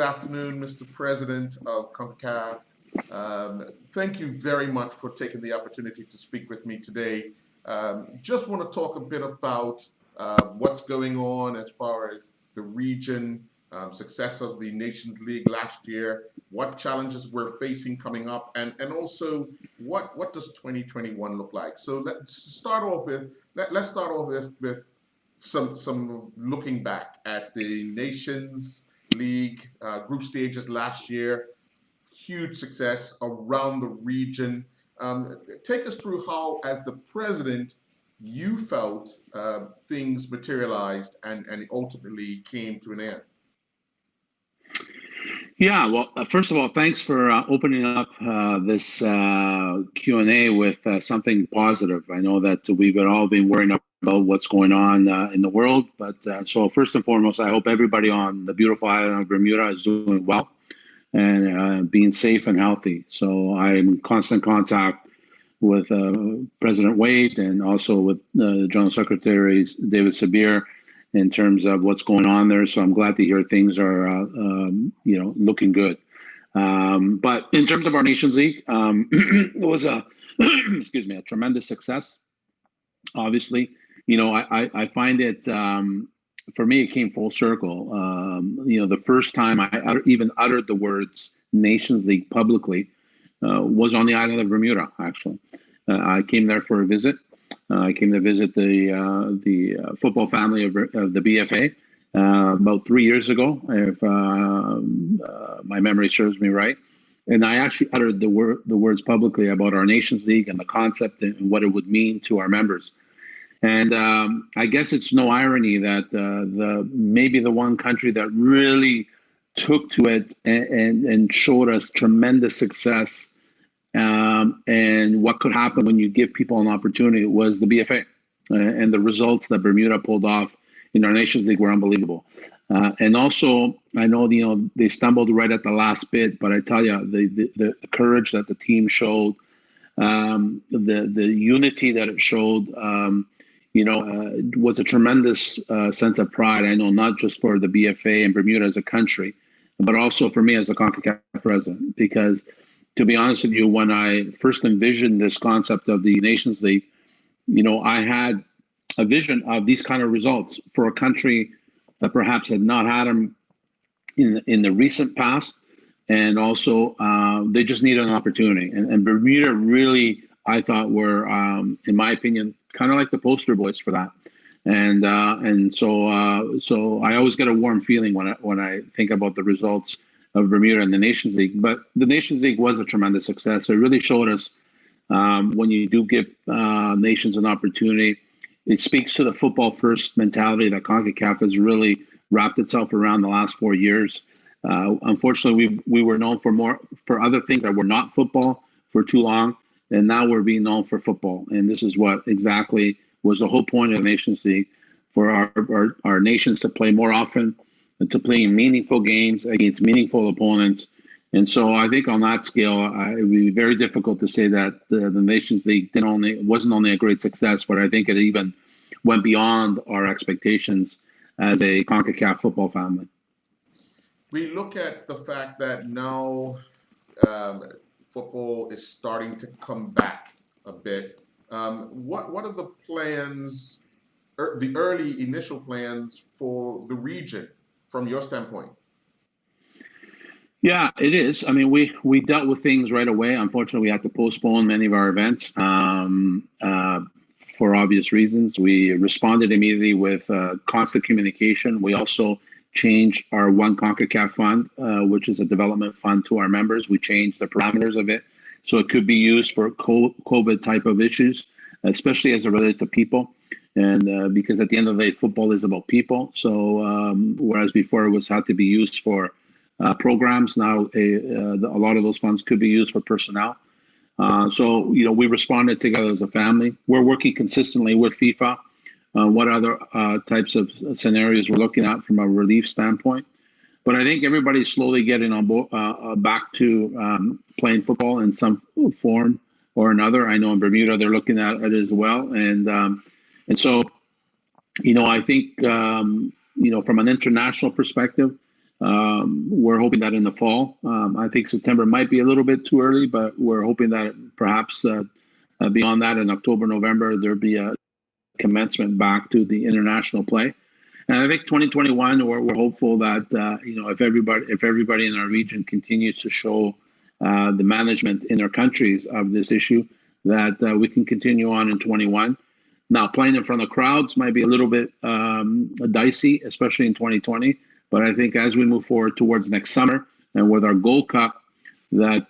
afternoon, Mr. President of CONCACAF. Thank you very much for taking the opportunity to speak with me today. Just want to talk a bit about what's going on as far as the region, success of the Nations League last year, what challenges we're facing coming up, and also what does 2021 look like. So let's start off with some looking back at the Nations League group stages last year. Huge success around the region. Take us through how, as the president, you felt things materialized and ultimately came to an end. Yeah, well, first of all, thanks for opening up this Q&A with something positive. I know that we've all been worrying about what's going on in the world, but so first and foremost, I hope everybody on the beautiful island of Bermuda is doing well and being safe and healthy. So I'm in constant contact with President Wade and also with General Secretary David Sabir in terms of what's going on there. So I'm glad to hear things are, looking good. But in terms of our Nations League, it was a, a tremendous success. Obviously, I find it, for me, it came full circle. The first time I even uttered the words Nations League publicly was on the island of Bermuda, actually. I came there for a visit. I came to visit the football family of the BFA about 3 years ago, if my memory serves me right. And I actually uttered the words publicly about our Nations League and the concept and what it would mean to our members. And I guess it's no irony that maybe the one country that really took to it and showed us tremendous success and what could happen when you give people an opportunity was the BFA. And the results that Bermuda pulled off in our Nations League were unbelievable. And also, I know they stumbled right at the last bit, but I tell you, the courage that the team showed, the unity that it showed, was a tremendous sense of pride. I know not just for the BFA and Bermuda as a country, but also for me as the CONCACAF president. Because to be honest with you, when I first envisioned this concept of the Nations League, I had a vision of these kind of results for a country that perhaps had not had them in the recent past. And also, they just needed an opportunity. And Bermuda really, I thought, were, in my opinion, kind of like the poster boys for that. And so I always get a warm feeling when I think about the results of Bermuda and the Nations League. But the Nations League was a tremendous success. It really showed us when you do give nations an opportunity, it speaks to the football first mentality that CONCACAF has really wrapped itself around the last 4 years. Unfortunately, we were known for other things that were not football for too long. And now we're being known for football. And this is what exactly was the whole point of the Nations League, for our nations to play more often and to play meaningful games against meaningful opponents. And so I think on that scale, it would be very difficult to say that the Nations League wasn't only a great success, but I think it even went beyond our expectations as a CONCACAF football family. We look at the fact that now football is starting to come back a bit. What are the plans, the early initial plans for the region from your standpoint? Yeah, it is. I mean, we dealt with things right away. Unfortunately, we had to postpone many of our events for obvious reasons. We responded immediately with constant communication. We also changed our One CONCACAF Fund, which is a development fund to our members. We changed the parameters of it so it could be used for COVID type of issues, especially as it relates to people. And because at the end of the day, football is about people. So whereas before it had to be used for programs, now a lot of those funds could be used for personnel. So we responded together as a family. We're working consistently with FIFA on what other types of scenarios we're looking at from a relief standpoint. But I think everybody's slowly getting on back to playing football in some form or another. I know in Bermuda they're looking at it as well, and so I think from an international perspective, We're hoping that in the fall. I think September might be a little bit too early, but we're hoping that perhaps beyond that in October, November, there'll be a commencement back to the international play. And I think 2021, we're hopeful that if everybody in our region continues to show the management in their countries of this issue, that we can continue on in 21. Now, playing in front of crowds might be a little bit dicey, especially in 2020. But I think as we move forward towards next summer and with our Gold Cup, that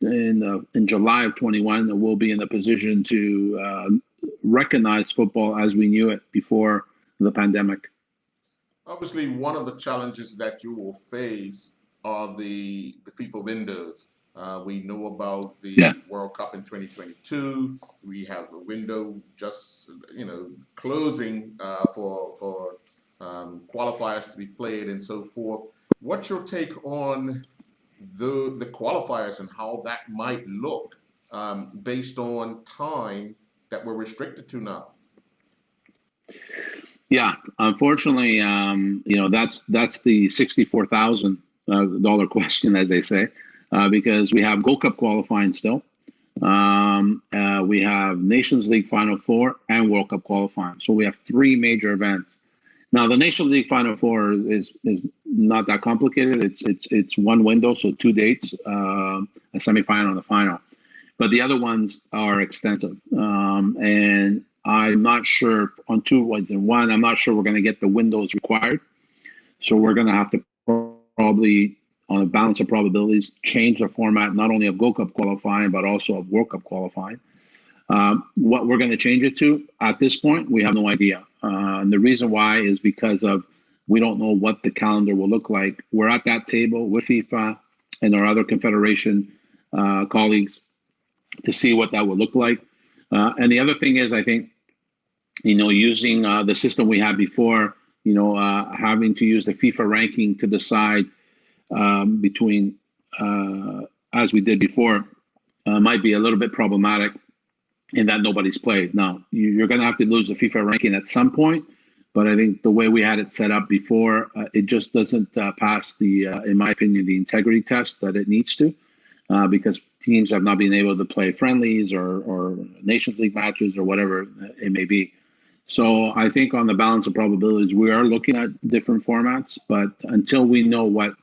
in July of 21, we'll be in a position to recognize football as we knew it before the pandemic. Obviously, one of the challenges that you will face are the FIFA windows. We know about the World Cup in 2022. We have a window just closing for qualifiers to be played and so forth. What's your take on the qualifiers and how that might look based on time that we're restricted to now? Yeah, unfortunately, that's the $64,000 question, as they say, because we have Gold Cup qualifying still. We have Nations League Final Four and World Cup qualifying. So we have three major events. Now, the Nations League Final Four is not that complicated. It's one window, so 2 dates, a semifinal and a final. But the other ones are extensive. And I'm not sure on 2 ones. And one, I'm not sure we're going to get the windows required. So we're going to have to probably, on a balance of probabilities, change the format not only of Gold Cup qualifying, but also of World Cup qualifying. What we're going to change it to at this point, we have no idea. And the reason why is because of we don't know what the calendar will look like. We're at that table with FIFA and our other confederation colleagues to see what that would look like. And the other thing is, I think, using the system we had before, having to use the FIFA ranking to decide between, as we did before, might be a little bit problematic in that nobody's played. Now, you're going to have to lose the FIFA ranking at some point, but I think the way we had it set up before, it just doesn't pass in my opinion, the integrity test that it needs to, because teams have not been able to play friendlies or Nations League matches or whatever it may be. So I think on the balance of probabilities, we are looking at different formats, but until we know what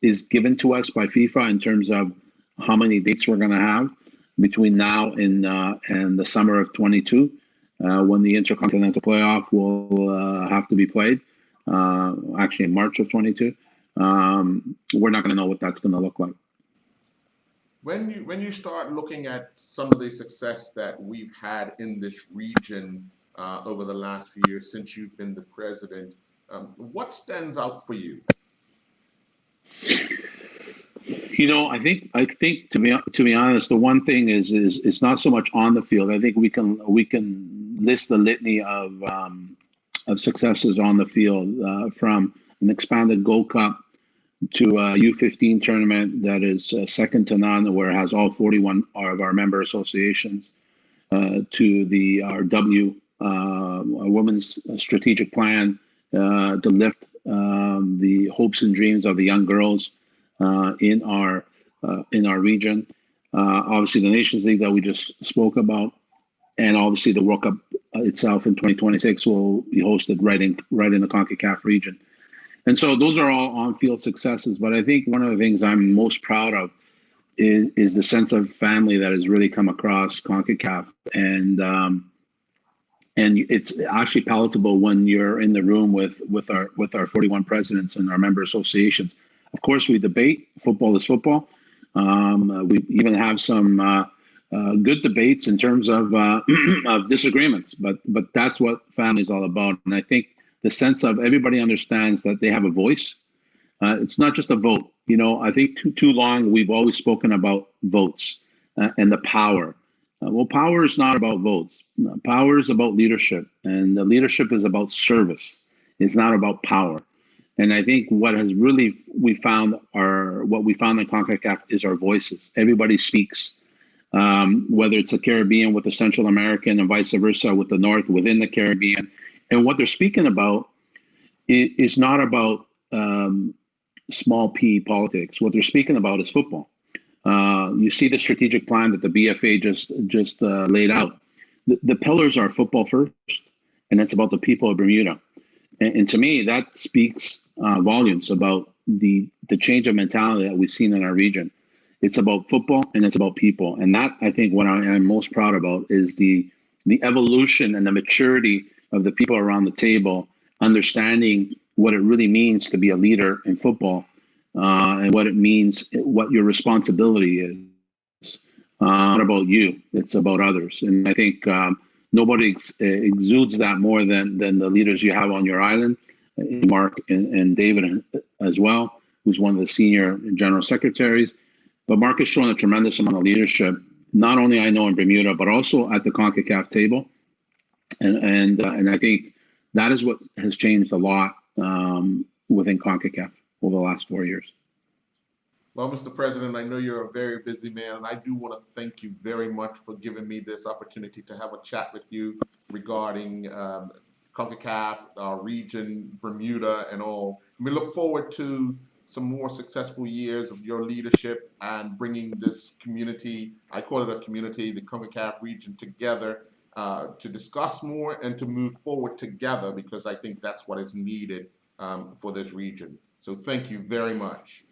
is given to us by FIFA in terms of how many dates we're going to have between now and the summer of 22, when the Intercontinental Playoff will have to be played, actually in March of 22, we're not going to know what that's going to look like. When you start looking at some of the success that we've had in this region over the last few years since you've been the president, what stands out for you? I think to be honest, the one thing is it's not so much on the field. I think we can list the litany of successes on the field, from an expanded Gold Cup to a U15 tournament that is second to none, where it has all 41 of our member associations, to our women's strategic plan to lift the hopes and dreams of the young girls in our region. Obviously, the Nations League that we just spoke about, and obviously the World Cup itself in 2026 will be hosted right in the CONCACAF region. And so those are all on-field successes. But I think one of the things I'm most proud of is the sense of family that has really come across CONCACAF, and it's actually palatable when you're in the room with our 41 presidents and our member associations. Of course, we debate. Football is football. We even have some good debates in terms of disagreements, but that's what family is all about. And I think the sense of everybody understands that they have a voice. It's not just a vote. I think too long we've always spoken about votes and the power. Well, power is not about votes. Power is about leadership, and the leadership is about service. It's not about power. And I think what we found in CONCACAF is our voices. Everybody speaks, whether it's the Caribbean with the Central American and vice versa with the North within the Caribbean. And what they're speaking about is not about small p politics. What they're speaking about is football. You see the strategic plan that the BFA just laid out. The pillars are football first, and it's about the people of Bermuda. And to me, that speaks volumes about the change of mentality that we've seen in our region. It's about football and it's about people. And that, I think, what I am most proud about is the evolution and the maturity of the people around the table, understanding what it really means to be a leader in football, and what it means, what your responsibility is. Not about you, it's about others. And I think nobody exudes that more than the leaders you have on your island, Mark and David as well, who's one of the senior general secretaries. But Mark has shown a tremendous amount of leadership, not only I know in Bermuda, but also at the CONCACAF table. And I think that is what has changed a lot within CONCACAF over the last 4 years. Well, Mr. President, I know you're a very busy man, and I do want to thank you very much for giving me this opportunity to have a chat with you regarding CONCACAF, our region, Bermuda, and all. We look forward to some more successful years of your leadership and bringing this community, I call it a community, the CONCACAF region, together to discuss more and to move forward together, because I think that's what is needed for this region. So thank you very much.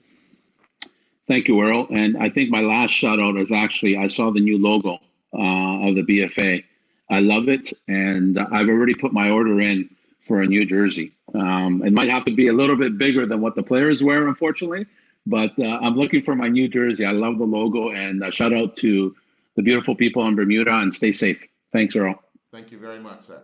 Thank you, Earl. And I think my last shout out is actually, I saw the new logo of the BFA. I love it. And I've already put my order in for a new jersey. It might have to be a little bit bigger than what the players wear, unfortunately, but I'm looking for my new jersey. I love the logo, and shout out to the beautiful people in Bermuda, and stay safe. Thanks, Earl. Thank you very much, sir.